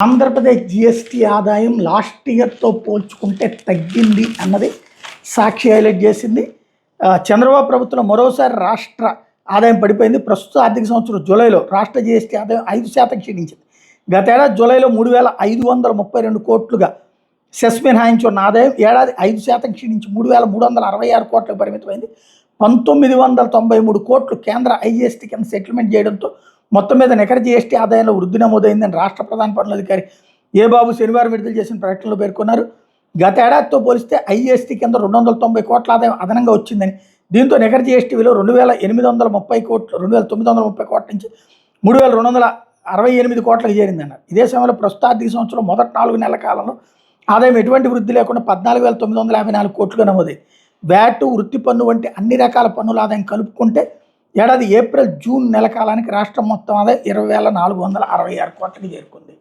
Andhra Pradesh GST ఆదాయం last ఇయర్తో పోల్చుకుంటే తగ్గింది అన్నది సాక్షి హైలైట్ చేసింది. చంద్రబాబు ప్రభుత్వం మరోసారి రాష్ట్ర ఆదాయం పడిపోయింది. ప్రస్తుత ఆర్థిక సంవత్సరం జూలైలో రాష్ట్ర జీఎస్టీ ఆదాయం 5% క్షీణించింది. గతేడాది జూలైలో 3,532 కోట్లుగా సెస్ మినహాయించి ఉన్న ఆదాయం ఏడాది 5% క్షీణించి 3,366 కోట్లకు పరిమితమైంది. 1,993 కోట్లు కేంద్ర ఐజీఎస్టీ కింద సెటిల్మెంట్ చేయడంతో మొత్తం మీద నికర జీఎస్టీ ఆదాయంలో వృద్ధి నమోదైందని రాష్ట్ర ప్రధాన పన్నుల అధికారి ఏ బాబు శనివారం విడుదల చేసిన ప్రకటనలో పేర్కొన్నారు. గత ఏడాదితో పోలిస్తే ఐజీఎస్టీ కింద 290 కోట్ల ఆదాయం అదనంగా వచ్చిందని, దీంతో నికర జీఎస్టీ విలువ 2,830 కోట్లు 2,930 కోట్ల నుంచి 3,268 కోట్లకు చేరిందన్నారు. ఇదే సమయంలో ప్రస్తుత ఆర్థిక సంవత్సరం మొదటి 4 నెలల కాలంలో ఆదాయం ఎటువంటి వృద్ధి లేకుండా 14,954 కోట్లుగా నమోదైంది. వ్యాట్, వృత్తి పన్ను వంటి అన్ని రకాల పన్నుల ఆదాయం కలుపుకుంటే ఏడాది ఏప్రిల్ జూన్ నెల కాలానికి రాష్ట్రం మొత్తం ఆదాయం 20,466 కోట్లకి చేరుకుంది.